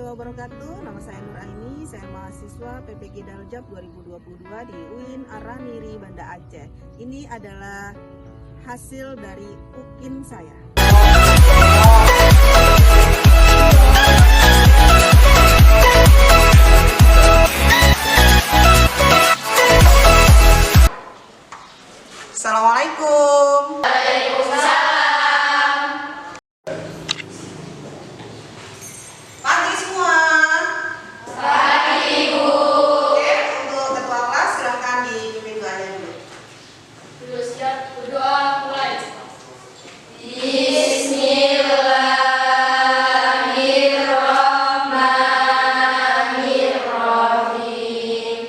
wabarakatuh. Nama saya Nur Aini, saya mahasiswa PPG Daljab 2022 di UIN Araniri, Banda Aceh. Ini adalah hasil dari ukin saya. Assalamualaikum. Pagi semua. Pagi, Ibu. Oke, untuk ketua kelas silahkan dipimpin doanya dulu. Dulu siap, berdoa mulai. Bismillahirrahmanirrahim.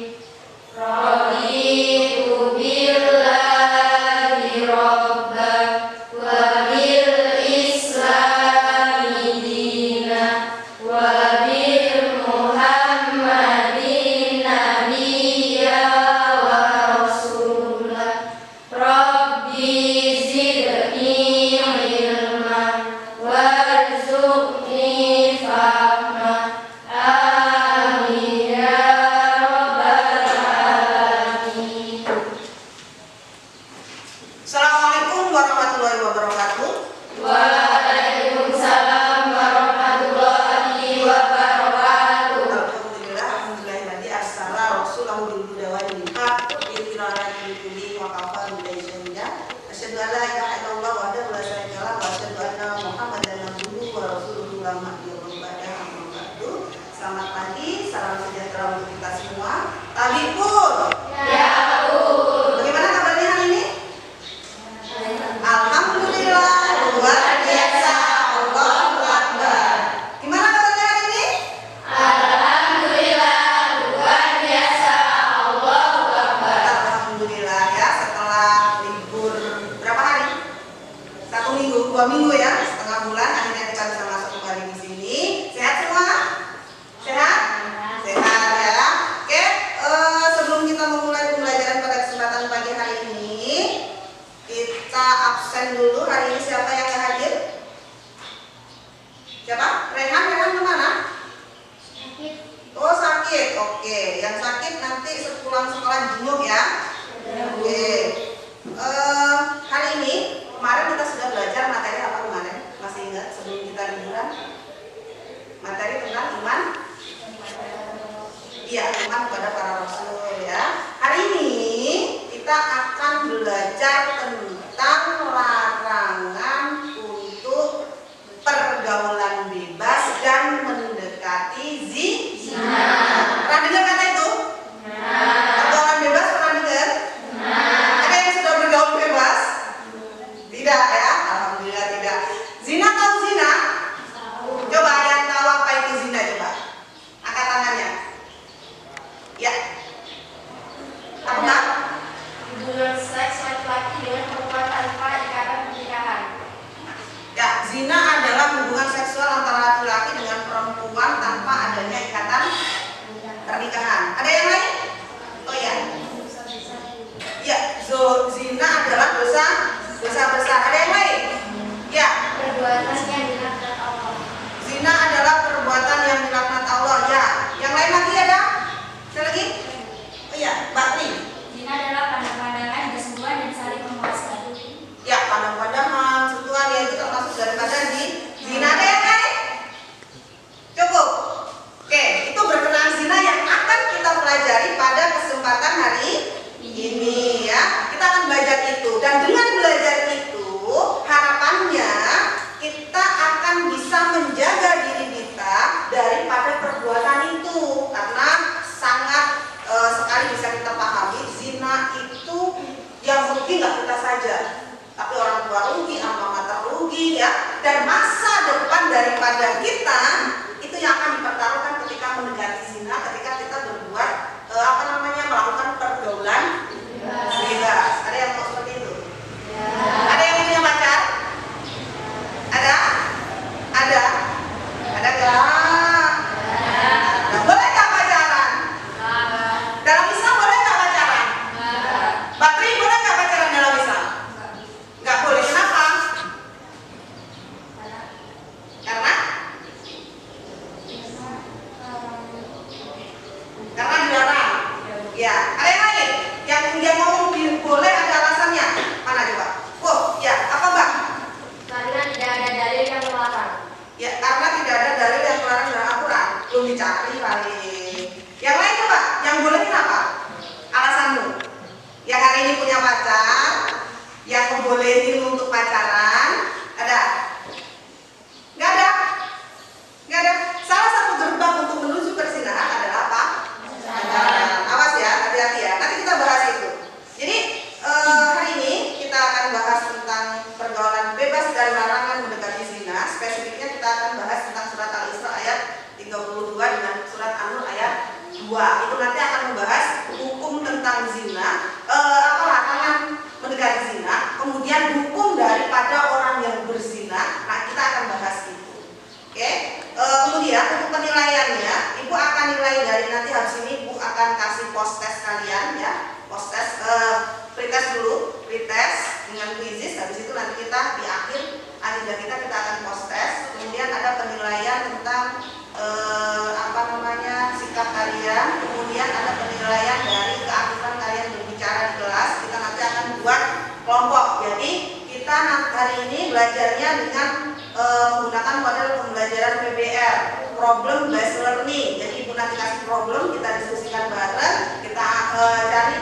Raditu billahi rabban wa bil islami dinan wa bil muhammadin nabiyya wa rasulah. Rabbi zidni ilman warzuqni fahman. Amin ya rabbal alamin. Assalamualaikum warahmatullahi wabarakatuh. Waalaikumsalam warahmatullahi wabarakatuh. Alhamdulillah nanti asala rasulahu bil huda wa dinil haq bil qiraati kulli wa kafa bidayyinda. Asyhadu an la ilaha illallah wahdahu la syarika lah wa asyhadu anna Muhammadan abduhu wa rasuluhu la nabiyya ba'da. Amma ba'du. Selamat pagi, salam sejahtera untuk kita semua. Tabipur. Ya Allah. Bagaimana kabarnya hari ini? Alhamdulillah, luar biasa. Allahu Akbar. Gimana kabarnya hari ini? Alhamdulillah luar biasa. Allahu Akbar. Alhamdulillah ya, setelah libur berapa hari? 1 minggu, 2 minggu ya, setengah bulan akhirnya kita bisa masuk kembali di sini. Sehat semua? Sehat? Sehat ya. Oke, sebelum kita memulai pembelajaran pada kesempatan pagi hari ini, kita absen dulu. Hari ini siapa yang nggak hadir? Siapa? Rehan kemana? Oh sakit, oke. Yang sakit nanti sepulang sekolah jenguk ya. Oke. Hari ini kemarin kita sudah belajar materi apa kemarin? Masih ingat sebelum kita liburan? Materi tentang iman. Iya, iman kepada para rasul ya. Hari ini kita akan belajar tentang larangan untuk pergaulan bebas dan mendekati zina. Pernah dengar kata itu? Pergaulan bebas pernah dengar? Ada yang sudah bergaul bebas? Tidak ya? Alhamdulillah tidak. Zina tahu zina? Coba yang tahu apa itu zina coba? Angkat tangannya. Ya. Apa? Hubungan seks laki-laki dengan perempuan tanpa ikatan pernikahan. Ya, zina adalah hubungan seksual antara laki-laki dengan perempuan tanpa adanya ikatan pernikahan. Ada yang lain? Oh ya. Ya, zina adalah dosa besar. Ada yang lain? Ya. Perbuatan yang dilaknat Allah. Zina adalah perbuatan yang dilaknat Allah. Ya. Yang lain lagi ada? Ada lagi? Oh ya, Mbak Tri. Zina adalah pandang-pandangan, bersentuhan dan saling memuaskan. Ya, pandang-pandangan, sentuhan ya itu termasuk daripada zina. Ada yang lain? Cukup. Oke, itu berkenaan zina yang akan kita pelajari Yang bolehin apa? Alasanmu. Yang hari ini punya pacar, yang ngebolehin untuk pacaran, ada? Nggak ada? Nggak ada. Salah satu gerbang untuk menuju perzinahan adalah apa? Pacaran. Awas ya, hati-hati ya. Nanti kita bahas itu. Jadi hari ini kita akan bahas tentang pergaulan bebas dari larangan mendekati zina. Spesifiknya kita akan bahas tentang surat Al-Isra ayat 32 dengan surat An-Nur ayat 2. Itu nanti akan membahas hukum tentang zina, larangan mendekati zina, kemudian hukum daripada orang yang berzina. Nah, kita akan bahas itu. Oke. Kemudian untuk penilaiannya, Ibu akan nilai dari nanti habis ini Ibu akan kasih post test kalian ya. Post test pretest dulu, pretest dengan quizzes. Habis itu nanti kita di akhir agenda kita akan post test. Kemudian ada penilaian tentang sikap kalian. Kemudian ada penilaian dari keaktifan kalian berbicara di kelas. Kita nanti akan buat kelompok. Jadi kita hari ini belajarnya dengan menggunakan model pembelajaran PBL, problem based learning. Jadi Ibu nanti kasih problem, kita diskusikan bareng, kita cari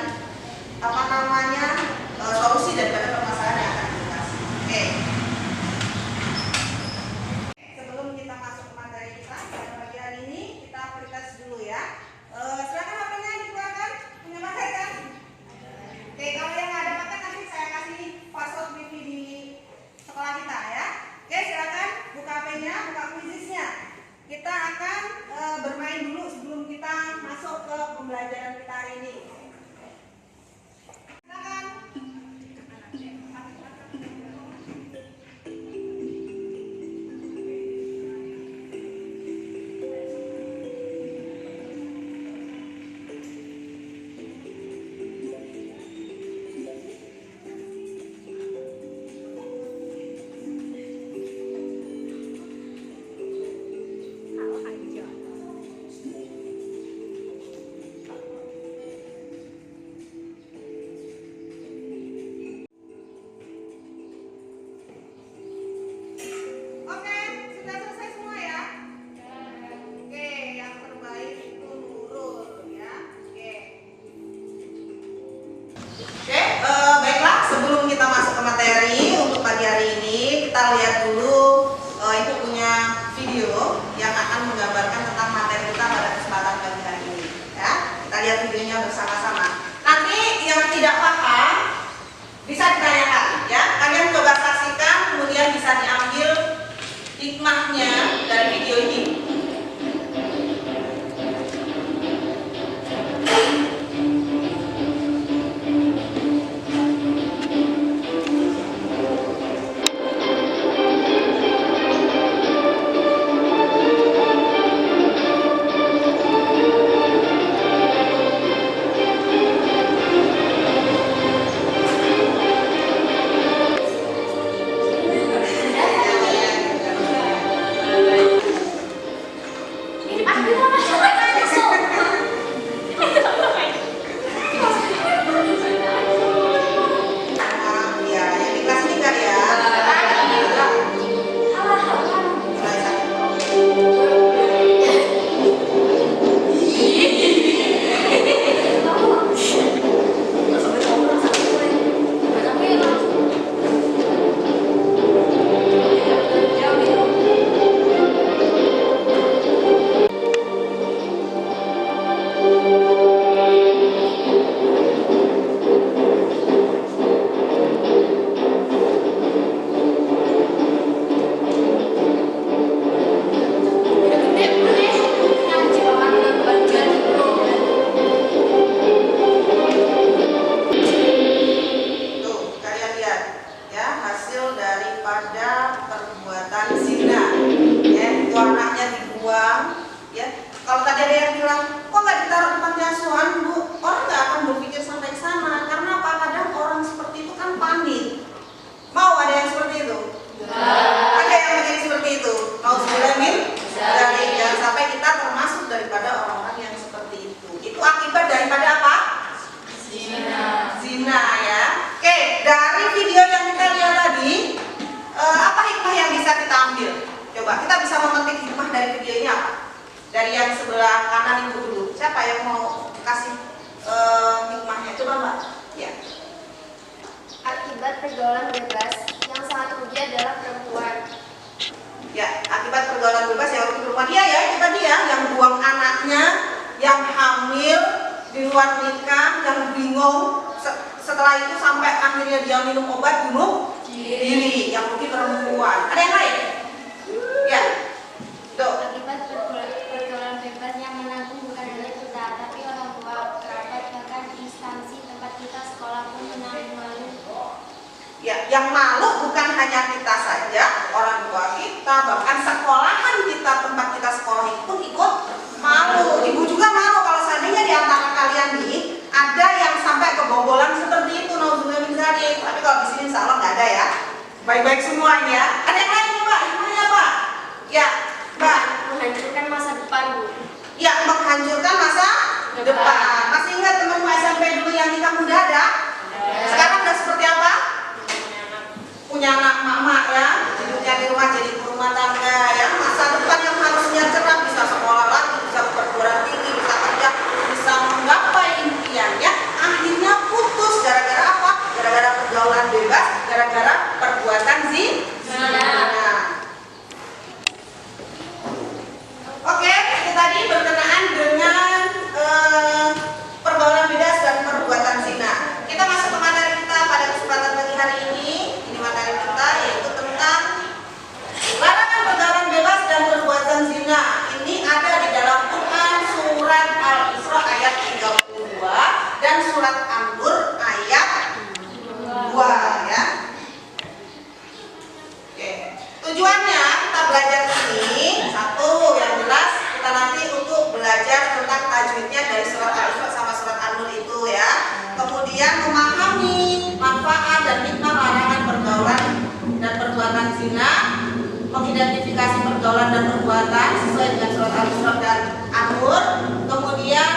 solusi daripada permasalahan yang akan kita kasih. Oke. Sebelum kita masuk ke materi kita pada pagi hari ini, kita pretest dulu ya. Silakan HP-nya dikeluarkan, punya paket kan? Oke, kalau yang nggak ada paket nanti saya kasih password wifi di sekolah kita ya. Oke, silakan buka HP-nya, buka quizzesnya. Kita akan bermain dulu sebelum kita masuk ke pembelajaran kita hari ini. Silakan. Kita lihat dulu, Ibu punya video yang akan menggambarkan tentang materi kita pada kesempatan pagi hari ini ya. Kita lihat videonya bersama-sama. Nanti yang tidak paham bisa ditanyakan ya. Kalian coba saksikan, kemudian bisa diambil hikmahnya dari video ini. Coba kita bisa memetik hikmah dari video ini apa? Dari yang sebelah kanan itu dulu. Siapa yang mau kasih hikmahnya. Coba Mbak. Ya. Akibat pergaulan bebas yang sangat rugi adalah perempuan. Ya, akibat pergaulan bebas yang rugi perempuan. Iya ya, itu tadi ya, yang buang anaknya, yang hamil di luar nikah, yang bingung setelah itu sampai akhirnya dia minum obat bunuh diri, yang rugi perempuan. Ada yang lain? Ya. Tuh. Akibat pergaulan bebas yang menanggung bukan hanya kita, tapi orang tua, kerabat, bahkan instansi tempat kita sekolah pun menanggung malu. Ya, yang malu bukan hanya kita saja, orang tua kita, bahkan sekolahan kita, tempat kita sekolah itu pun ikut malu. Ibu juga malu kalau seandainya di antara kalian nih ada yang sampai kebobolan seperti itu, nauzubillah min dzalik. Tapi kalau di sini insya Allah nggak ada ya. Baik-baik semuanya. Ya. Ada yang lain nih Pak? Gimana Pak? Ya, Mbak. Menghancurkan masa depan, Bu. Ya, menghancurkan masa depan. Masih ingat teman SMP dulu yang nikah muda ada? Sekarang udah seperti apa? Punya anak mama ya, hidupnya di rumah jadi ibu rumah tangga ya. Masa depan yang harusnya cerah, bisa sekolah lagi, bisa perguruan tinggi, bisa kerja, bisa menggapai impiannya, akhirnya putus gara-gara apa? Gara-gara pergaulan bebas, gara-gara perbuatan zina. Oke, itu tadi berkenaan dengan pergaulan bebas dan perbuatan zina. Kita masuk ke materi kita pada kesempatan pagi hari ini. Ini materi kita yaitu tentang larangan pergaulan bebas dan perbuatan zina. Ini ada di dalam Quran surat Al-Isra ayat 32 dan surat An-Nur ayat 2 ya. Oke. Tujuannya kita belajar ini satu yang jelas kita nanti untuk belajar tentang tajwidnya dari surat Al-Isra sama surat An-Nur itu ya. Kemudian memahami manfaat dan hikmah larangan pergaulan dan perbuatan zina, mengidentifikasi pergaulan dan perbuatan sesuai dengan surat Al-Isra dan An-Nur, kemudian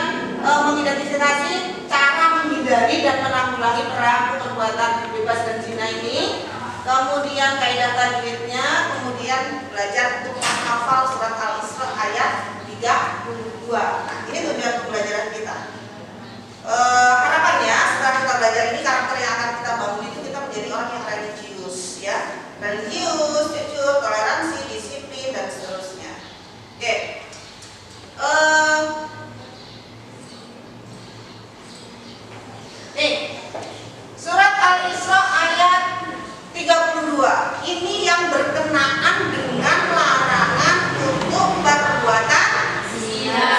mengidentifikasi cara menghindari dan menanggulangi pelaku perbuatan bebas dan zina ini, kemudian kaidah tajwidnya, kemudian belajar untuk menghafal surat Al-Isra ayat 32. Nah, ini tujuan pembelajaran kita. Harapannya setelah kita belajar ini, karakter yang akan kita bangun itu kita menjadi orang yang religius ya, religius, jujur, toleransi, disiplin dan seterusnya. Oke. Nih, surat Al-Isra ayat 32 ini yang berkenaan dengan larangan untuk perbuatan zina.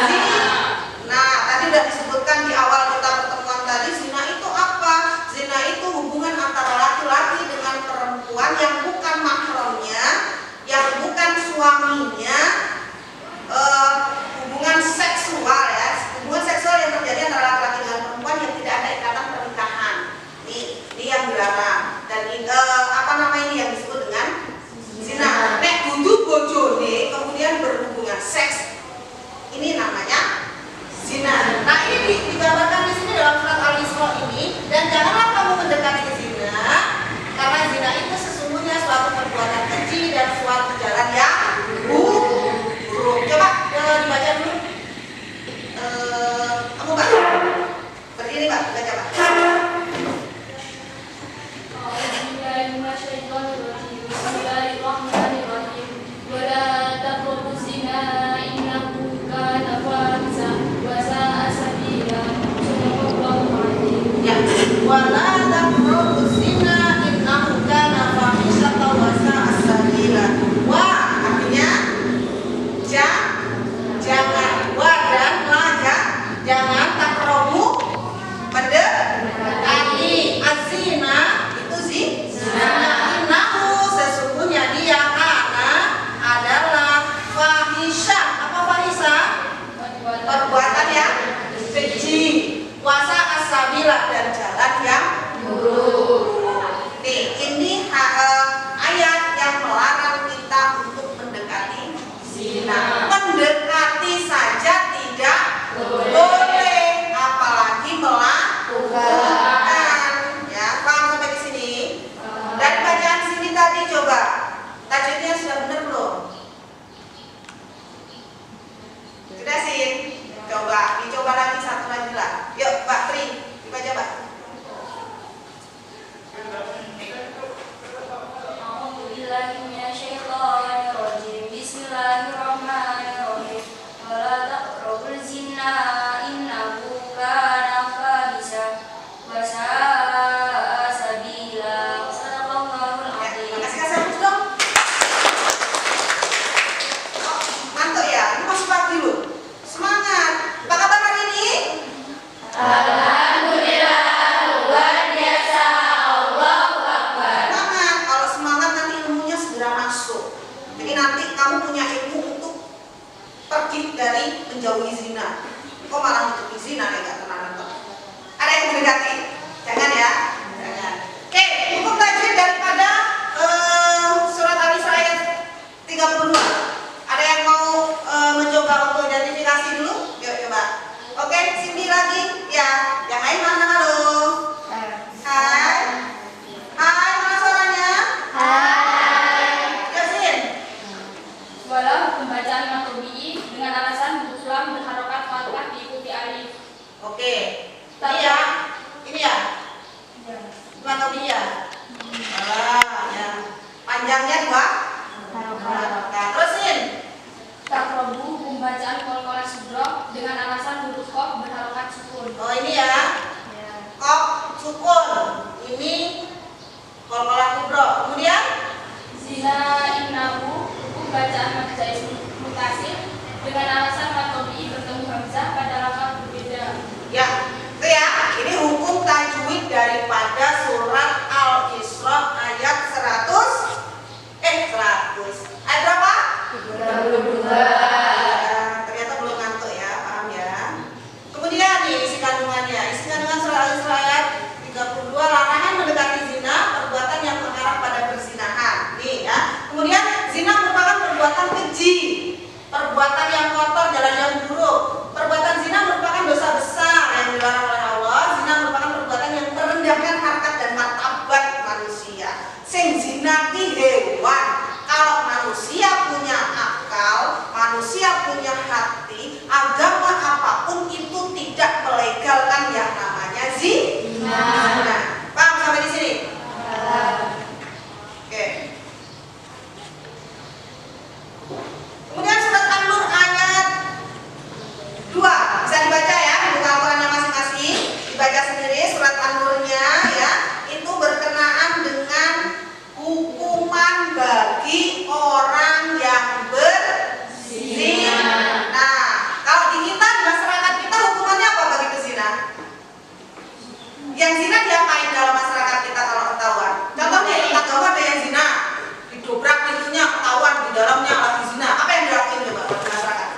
zina nih nggak pernah nonton. Ada yang mendekati? Jangan ya, jangan. Oke, hukum tajwid daripada surat Al-Isra ayat 32. Ada yang mau mencoba untuk identifikasi dulu? Yuk coba. Oke, Cindy lagi. Ya, yang lain mana? Halo. Hai. Hai, mana suaranya? Hai. Yasin. Walau hukum bacaan matobi'i dengan alasan huruf lam berharokat fathah diikuti alif. Oke. Ini ya. Ini ya. Matobi ya. Ya. Panjangnya 2 harokat. Terusin. Takrobu hukum bacaan kol-kola sudro dengan alasan huruf kof berharokat sukun. Oh ini ya. Kop sukun. Ini kol-kola kubro. Kemudian Zina innahu hukum bacaan majais mutasir dengan alasan matobi'i bertemu hamzah pada lafaz berbeda. ya, itu ya. Ini hukum tajwid daripada surat Al-Isra ayat 100. Ayat berapa? 32. Ternyata belum ngantuk ya, paham ya. Kemudian nih isi kandungannya. Isi kandungan surat Al-Isra ayat 32, larangan mendekati zina, perbuatan yang mengarah pada perzinahan. Nih ya. Kemudian zina merupakan perbuatan keji, perbuatan yang kotor, jalan-jalan buruk. Perbuatan zina merupakan dosa besar yang dilarang oleh Allah. Zina merupakan perbuatan yang merendahkan harkat dan martabat manusia. Sing zina ki hewan. Kalau manusia punya akal, manusia punya hati, agama apapun itu tidak melegalkan yang namanya zina. Paham sampai di sini? Oke. Kemudian surat An-Nur ayat 2 bisa dibaca ya, buka Al-Qurannya masing-masing, dibaca sendiri surat An-Nurnya ya. Itu berkenaan dengan hukuman bagi orang yang berzina. Nah, kalau di kita, di masyarakat kita, hukumannya apa bagi pezina? Yang zina diapain dalam masyarakat kita kalau ketahuan? Contohnya di agama ada yang zina, didobrak pintunya, ketahuan di dalamnya lagi zina. Apa yang dilakukan coba di masyarakat?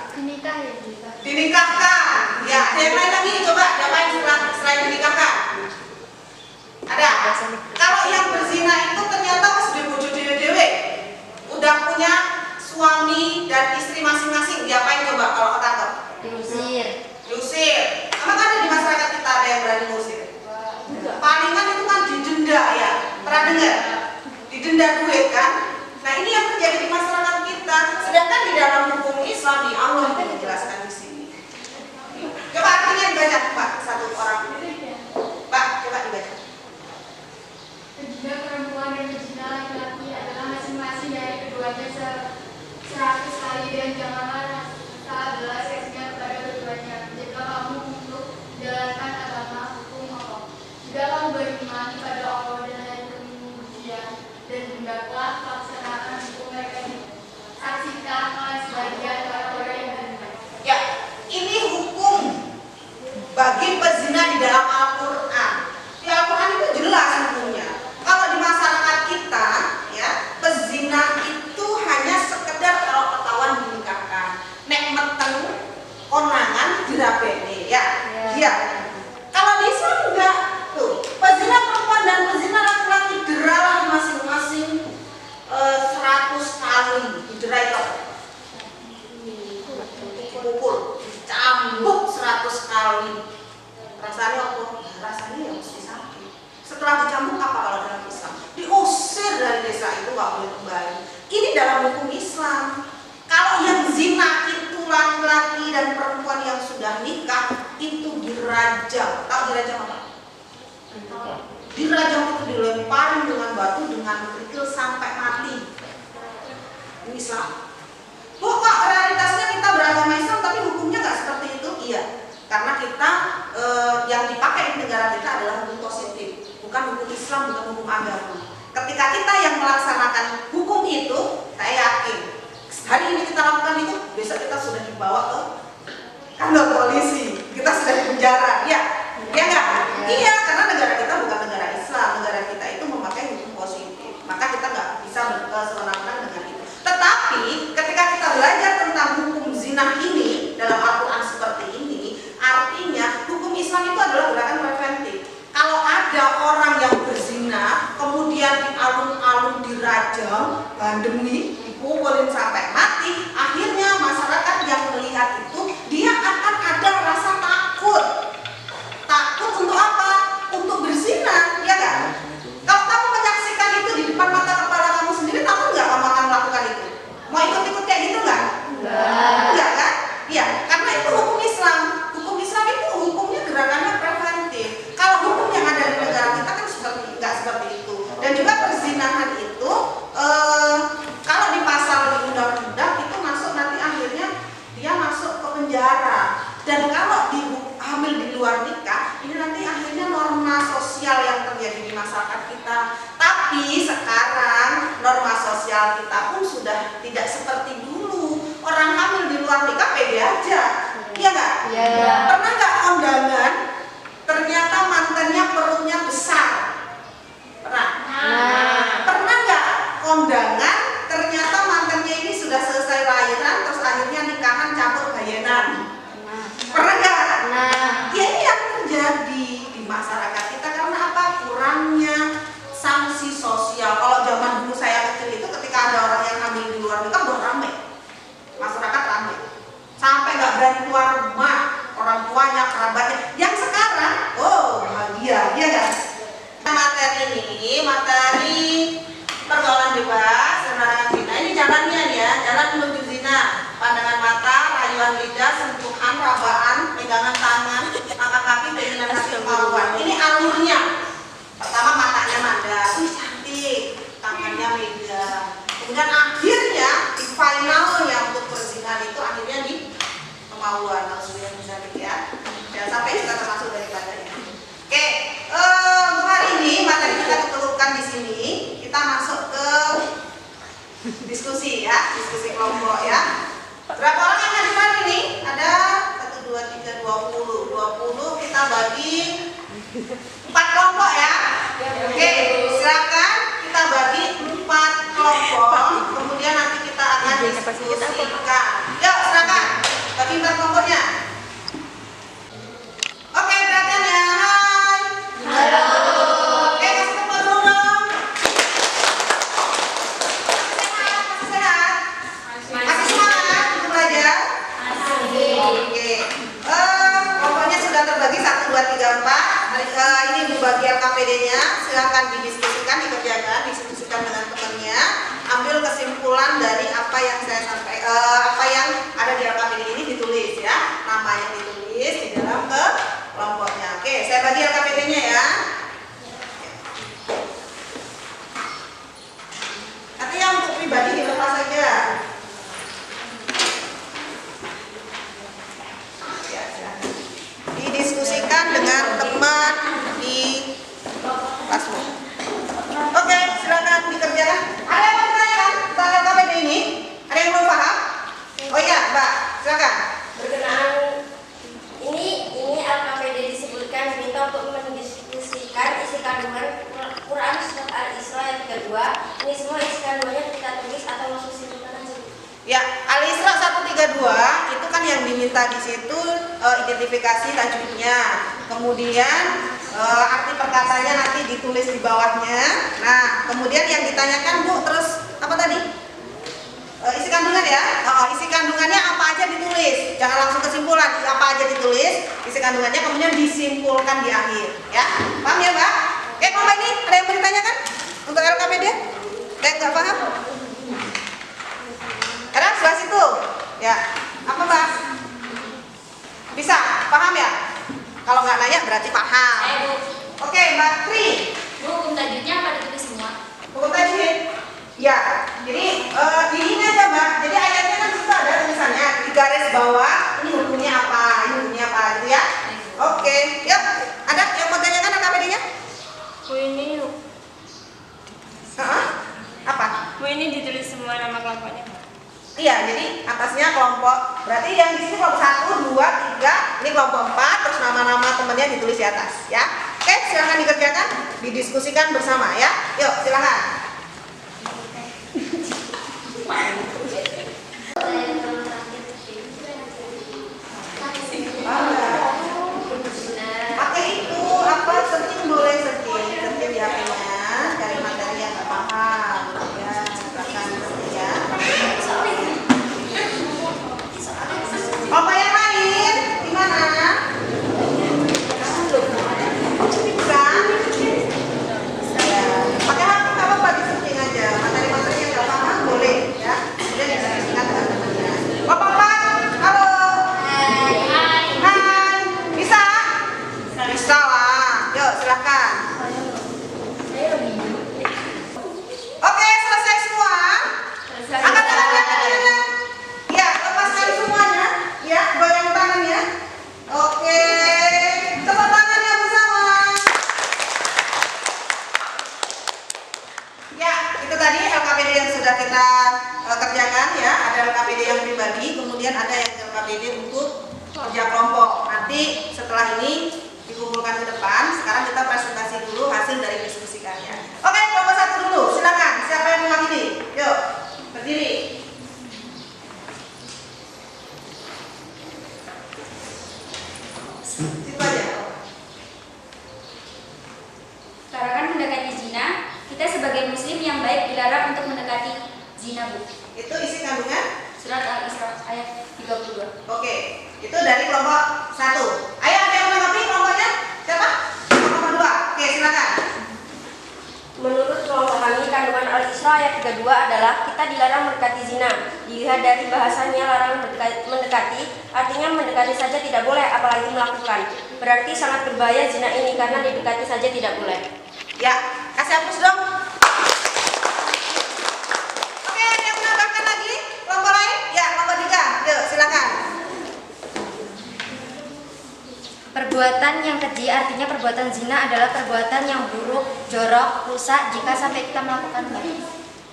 Dinikahkan. Ya, ada yang lain lagi coba diapain selain dinikahkan? Ada. Kalau yang berzina itu ternyata pas dibujuk dewe-dewe, udah punya suami dan istri masing-masing, diapain coba kalau ketangkep? Diusir. Emang ada di masyarakat kita ada yang berani ngusir? Palingan itu kan didenda ya. Pernah dengar? Didenda duit kan? Nah ini yang terjadi di masyarakat kita. Sedangkan di dalam hukum Islam di Allah itu menjelaskan di sini. Coba artinya dibaca Pak, satu orang. Pak, coba dibaca. Pezina perempuan dan pezina laki-laki adalah masing-masing dari keduanya 100 kali, dan janganlah salah adalah seksnya kepada keduanya. Jika kamu untuk menjalankan agama hukum Allah, jika kamu beriman pada Allah dan hari kemudian, dan hendaklah laksanakan hukum mereka disaksikan oleh sebagian orang-orang yang beriman. Ya, ini hukum bagi pezina di dalam Al-Quran. Di Al-Quran itu jelas hukumnya. Kalau di masyarakat kita, ya, pezina itu hanya sekedar kalau ketahuan dinikahkan, nek meteng, konangan dirabeni, ya. Iya. Kalau di Islam enggak, tuh, pezina perempuan dan pezina laki-laki deralah masing-masing 100 kali didera itu. Dipukul, dicambuk 100 kali. Rasanya apa? Rasanya ya mesti sakit. Setelah dicambuk apa kalau dalam Islam? Diusir dari desa itu, nggak boleh kembali. Ini dalam hukum Islam. Kalau yang zina itu laki-laki dan perempuan yang sudah nikah itu dirajam. Tahu dirajam apa? Dirajam itu dilemparin dengan batu dengan kerikil sampai mati. Ini Islam. Kok realitasnya kita beragama Islam tapi hukumnya nggak seperti itu? Iya. Karena kita yang dipakai di negara kita adalah hukum positif, bukan hukum Islam, bukan hukum agama. Ketika kita yang melaksanakan hukum itu, saya yakin hari ini kita lakukan itu, besok kita sudah dibawa ke kantor polisi, kita sudah di penjara, ya enggak? Iya, karena negara kita bukan negara Islam, negara kita itu memakai hukum positif, maka kita nggak bisa berkesenangan dengan itu. Tetapi ketika kita belajar tentang hukum zina ini dalam Al-Quran seperti ini, artinya Islam itu adalah gerakan preventif. Kalau ada orang yang berzina, kemudian di alun-alun dirajam, bandemi, dipukulin sampai mati, akhirnya masyarakat yang melihat itu dia akan ada rasa takut. Takut untuk apa? Untuk berzina, ya kan? Kalau kamu menyaksikan itu di depan mata kepala kamu sendiri, takut nggak kamu akan melakukan itu? Mau ikut-ikut kayak gitu nggak? Enggak kan? Iya, karena itu hukum Islam. Hukum Islam itu hukumnya gerakannya preventif. Kalau hukum yang ada di negara kita kan nggak seperti itu. Dan juga perzinahan itu kalau di pasal di undang-undang itu masuk nanti akhirnya dia masuk ke penjara. Dan kalau hamil di luar nikah, ini nanti akhirnya norma sosial yang terjadi di masyarakat kita. Tapi sekarang norma sosial kita pun sudah tidak seperti dulu. Orang hamil di luar nikah pede aja, iya nggak? Iya. Pernah nggak kondangan? Ternyata mantannya perutnya besar. Pernah? Pernah nggak kondangan? Ternyata mantannya ini sudah selesai lahiran, terus akhirnya nikahan campur bayenan. Pernah nggak? Ya ini yang terjadi di masyarakat kita karena apa? Kurangnya sanksi sosial. Kalau zaman dulu saya kecil itu ketika ada orang yang hamil di luar nikah udah ramai, masyarakat ramai, sampai nggak berani keluar rumah, orang tuanya, kerabatnya. Yang sekarang, oh bahagia, ya guys. Materi ini materi pergaulan bebas dan larangan zina. Ini jalannya nih ya, jalan menuju zina. Pandangan mata, rayuan lidah, sentuhan, rabaan, pegangan tangan, angkat kaki, keinginan hati, kemauan. Ini alurnya. Pertama matanya mandang, cantik, tangannya megang. Kemudian akhirnya di finalnya untuk perzinahan itu akhirnya di kemauan. Langsung yang bisa ya. Jangan sampai kita termasuk daripadanya. Oke, untuk hari ini materi kita ketemukan di sini. Kita masuk ke diskusi ya, diskusi kelompok ya. Berapa orang yang hadir hari ini? Ada 1, 2, 3, 20. 20 kita bagi 4 kelompok ya. Oke, silakan kita bagi 4 kelompok. Kemudian nanti kita akan diskusikan. Yuk, silakan bagi 4 kelompoknya. Oke, perhatian ya. Hai. Halo. Oke, kasih tepuk dulu dong. Masih sehat? Masih semangat untuk belajar? Oke. Kelompoknya sudah terbagi 1, 2, 3, 4. Ini Bu bagi LKPD-nya. Silakan didiskusikan, dikerjakan, diskusikan dengan temannya. Ambil kesimpulan dari apa yang saya sampaikan, apa yang ada di LKPD ini ditulis ya. Namanya ditulis di dalam ke kelompoknya. Oke, saya bagi LKPD-nya ya. Nanti yang untuk pribadi dilepas saja. Ya, silakan. Didiskusikan dengan teman di kelasmu. Oke, silakan dikerjakan. Ada yang mau ditanyakan tentang LKPD ini? Ada yang belum paham? Oh iya, Mbak, silakan. Berkenaan ini LKPD disebutkan diminta untuk mendiskusikan isi kandungan Quran Surat Al-Isra ayat 32. Ini semua isi kandungannya kita tulis atau langsung simpulkan aja. Ya, Al-Isra 132 itu kan yang diminta di situ identifikasi tajwidnya. Kemudian arti perkataannya nanti ditulis di bawahnya. Nah, kemudian yang ditanyakan Bu, terus apa tadi? Isi kandungan ya. Isi kandungannya apa aja ditulis. Jangan langsung kesimpulan, apa aja ditulis, isi kandungannya kemudian disimpulkan di akhir, ya. Paham ya, Mbak? Oke, kelompok ini ada yang mau ditanyakan untuk LKPD? Ada yang nggak paham? Ada sebelah situ. Ya. Apa, Mbak? Bisa? Paham ya? Kalau nggak nanya berarti paham. Bu. Oke, Mbak Tri. Bu, hukum tajwidnya apa ditulis semua? Hukum tajwid. Ya. Jadi di ini aja, Mbak. Jadi ayatnya kan itu ada tulisannya di garis bawah. Ini hukumnya apa? Ini hukumnya apa? Gitu ya. Oke. Yuk. Ada yang mau tanyakan LKPD-nya? Bu, ini Apa? Bu, ini ditulis semua nama kelompoknya. Iya, jadi atasnya kelompok. Berarti yang di sini kelompok 1, 2, 3, ini kelompok 4, terus nama-nama temannya ditulis di atas, ya. Oke, silakan dikerjakan, didiskusikan bersama ya. Yuk, silakan. kedua adalah kita dilarang mendekati zina. Dilihat dari bahasanya larangan mendekati, artinya mendekati saja tidak boleh, apalagi melakukan. Berarti sangat berbahaya zina ini karena didekati saja tidak boleh. Ya, kasih hapus dong. Oke, ada yang menambahkan lagi? Kelompok lain? Ya, kelompok 3. Yuk, silakan. Perbuatan yang keji artinya perbuatan zina adalah perbuatan yang buruk, jorok, rusak jika sampai kita melakukannya.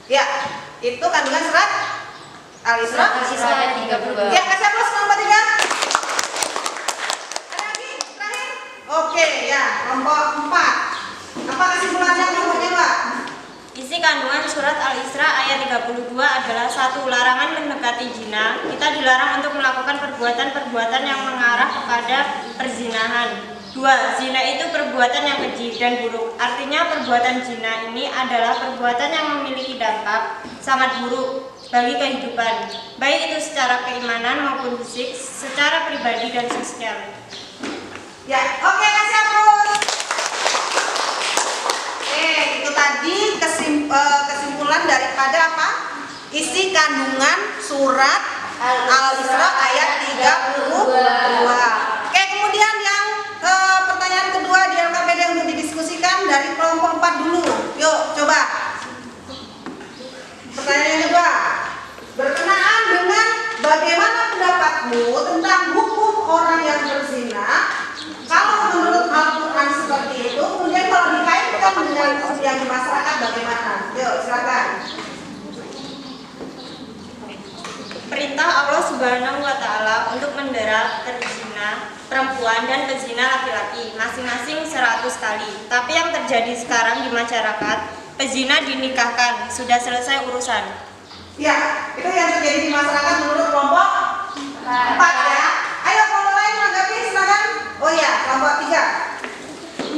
Ya, itu kandungan surat Al-Isra ayat 32. Ya, kasih hapus kelompok 3. Ada lagi? Terakhir? Oke, ya, kelompok 4. Apa kesimpulannya kelompoknya, Mbak? Isi kandungan surat Al-Isra ayat 32 adalah 1. Larangan mendekati zina. Kita dilarang untuk melakukan perbuatan-perbuatan yang mengarah kepada perzinahan. 2. Zina itu perbuatan yang keji dan buruk. Artinya perbuatan zina ini adalah perbuatan yang memiliki dampak sangat buruk bagi kehidupan, baik itu secara keimanan maupun fisik, secara pribadi dan sosial. Ya, oke, kasih hapus. Itu tadi kesimpulan daripada apa? Isi kandungan surat Al-Isra ayat 32. Oke, kemudian yang pertanyaan kedua di LKPD untuk didiskusikan dari kelompok 4 dulu. Yuk, coba. Pertanyaan yang kedua, berkenaan dengan bagaimana pendapatmu tentang hukum orang yang berzina? Kalau menurut Al-Quran seperti itu, kemudian kalau dikaitkan dengan yang di masyarakat bagaimana? Yuk, silakan. Perintah Allah Subhanahu wa Ta'ala untuk mendera perzina perempuan dan pezina laki-laki masing-masing 100 kali. Tapi yang terjadi sekarang di masyarakat, pezina dinikahkan, sudah selesai urusan. Ya, itu yang terjadi di masyarakat menurut kelompok 4 ya. Ayo kelompok lain menanggapi, silakan. Oh ya, kelompok 3.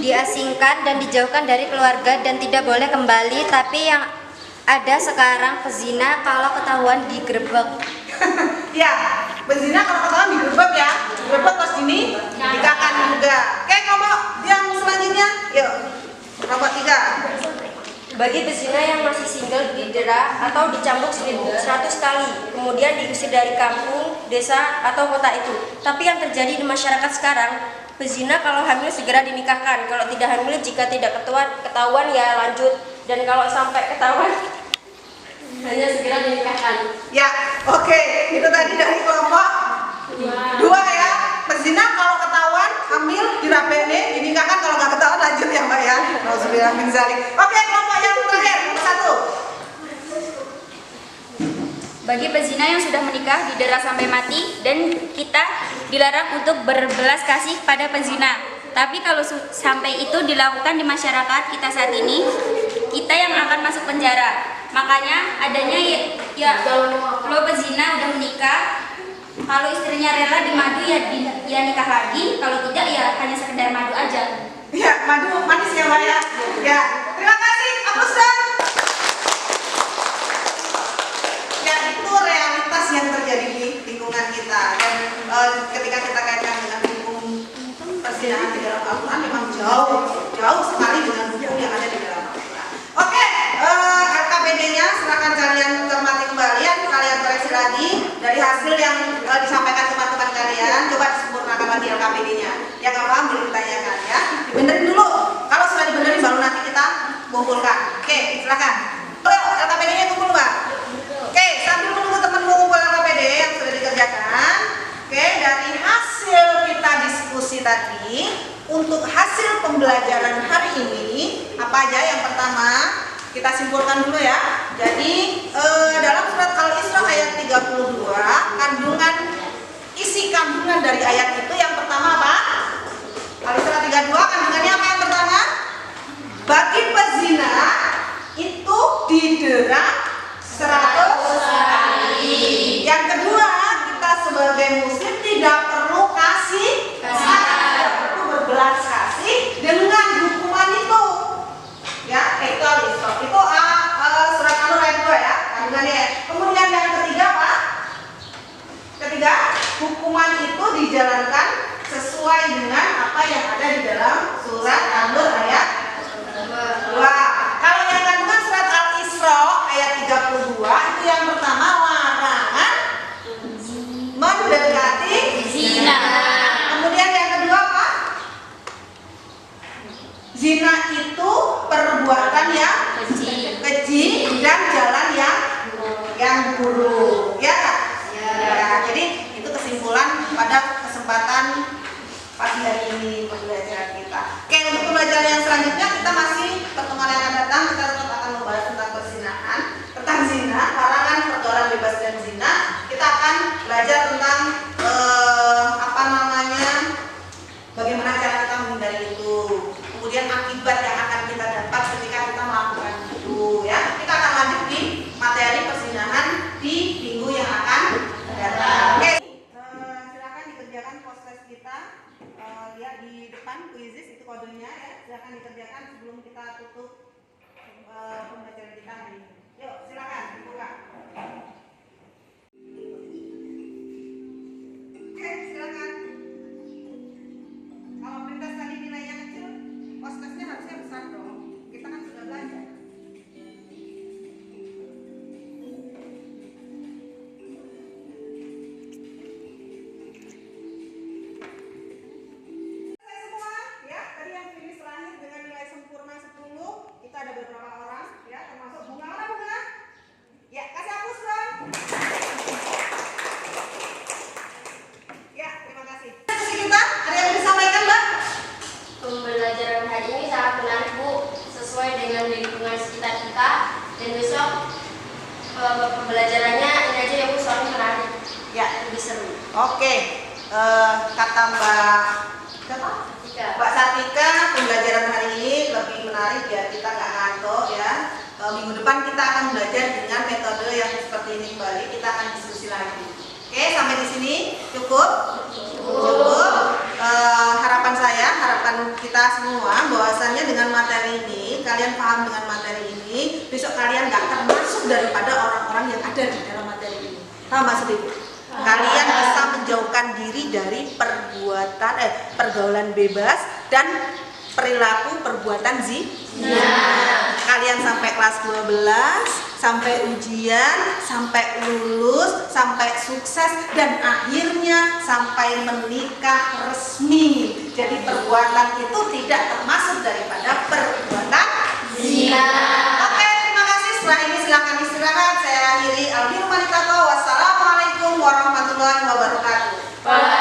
Diasingkan dan dijauhkan dari keluarga dan tidak boleh kembali, tapi yang ada sekarang pezina kalau ketahuan digerebek. Ya, pezina kalau ketahuan digerebek ya. Digerebek terus ini nikahkan juga. Oke, kelompok yang selanjutnya. Yuk, kelompok 3. Bagi pezina yang masih single didera atau dicambuk 100 kali, kemudian diusir dari kampung, desa, atau kota itu. Tapi yang terjadi di masyarakat sekarang, pezina kalau hamil segera dinikahkan, kalau tidak hamil jika tidak ketahuan ya lanjut, dan kalau sampai ketahuan hanya segera dinikahkan. Ya, oke. Itu tadi dari kelompok 2 ya. Pezina kalau ketahuan hamil dirabene, dinikahkan, kalau nggak ketahuan lanjut ya Mbak ya. Nauzubillah min dzalik. Oke, kelompok yang terakhir, nomor 1. Bagi pezina yang sudah menikah didera sampai mati dan kita dilarang untuk berbelas kasih pada pezina. Tapi kalau sampai itu dilakukan di masyarakat kita saat ini, kita yang akan masuk penjara. Makanya adanya lo pezina udah menikah, kalau istrinya rela dimadu ya nikah lagi, kalau tidak ya hanya sekedar madu aja. Ya, madu manis ya Mbak ya. Ya, terima kasih. Hapus dong. Ya, itu realitas yang terjadi di lingkungan kita, dan ketika kita kaitkan dengan hukum perzinahan di dalam Al-Quran memang jauh sekali dengan hukum yang ada di dalam Al-Quran. Oke, LKPD-nya silakan kalian cermati kembali, kalian koreksi lagi dari hasil yang disampaikan teman-teman kalian. Coba disempurnakan lagi LKPD-nya. Yang nggak paham boleh ditanyakan ya. Dibenerin dulu. Kalau sudah dibenerin baru nanti kita kumpulkan. Oke, silakan. LKPD-nya kumpul Mbak. Oke, sambil menunggu teman mengumpul LKPD yang sudah dikerjakan. Oke, dari hasil kita diskusi tadi, untuk hasil pembelajaran hari ini apa aja? Yang pertama kita simpulkan dulu ya. Jadi dalam surat Al-Isra ayat 32, isi kandungan dari ayat itu yang pertama apa? Al-Isra 32 kandungannya apa yang pertama? Bagi pezina itu didera 100 kali. Yang kedua, kita sebagai muslim tidak perlu kasih sayang, perlu berbelas kasih dengan hukuman itu. Ya, itu Al-Isra. Itu surat An-Nur ayat 2 ya, kandungannya. Kemudian yang ketiga apa? Ketiga, hukuman itu dijalankan sesuai dengan apa yang ada di dalam surat An-Nur ayat 2. Kalau yang kandungan surat Al-Isra ayat 32 Zina itu perbuatan yang keji dan jalan yang buruk, ya Kak? Ya, jadi itu kesimpulan pada kesempatan pagi hari ini pembelajaran kita. Oke, untuk pembelajaran yang selanjutnya kita masih pertemuan yang akan datang kita tetap akan membahas tentang perzinahan, tentang zina, larangan pergaulan bebas dan zina. Kita akan belajar tentang bagaimana cara kita menghindari itu, kemudian akibat yang akan kita dapat ketika kita melakukan itu, ya. Kita akan lanjut di materi perzinahan di minggu yang akan datang. Oke, silakan dikerjakan post-test kita. Lihat di depan quizzes itu kodenya, ya. Silakan dikerjakan sebelum kita tutup pembelajaran kita hari ini. Yuk, silakan dibuka. Oke, silakan. Kalau pretest tadi nilainya kecil, post-testnya harusnya besar dong. Kita kan sudah belajar. Semua, ya. Tadi yang finish lahir dengan nilai sempurna 10, kita ada beberapa orang, ya, termasuk Bunga. Mana Bunga? Ya, kasih hapus dong. Ya, terima kasih. Kita ada yang bisa disampaikan, Mbak? Pembelajaran hari ini sangat menarik Bu, sesuai dengan lingkungan sekitar kita. Dan besok pembelajarannya ini aja ya Bu, soalnya menarik. Ya, Lebih seru. oke. Kata Mbak siapa? Mbak Sartika, pembelajaran hari ini lebih menarik ya, kita nggak ngantuk ya. Minggu depan kita akan belajar dengan metode yang seperti ini kembali. Kita akan diskusi lagi. Oke, sampai di sini cukup. Harapan kita semua bahwasannya dengan materi ini, kalian paham dengan materi ini, besok kalian nggak termasuk daripada orang-orang yang ada di dalam materi ini. Paham maksud Ibu? Kalian bisa menjauhkan diri dari pergaulan bebas dan perilaku perbuatan zina. Kalian sampai kelas 12, sampai ujian, sampai lulus, sampai sukses, dan akhirnya sampai menikah resmi. Jadi perbuatan itu tidak termasuk daripada perbuatan zina. Oke, terima kasih. Setelah ini silakan istirahat. Saya akhiri. Wassalamualaikum warahmatullahi wabarakatuh.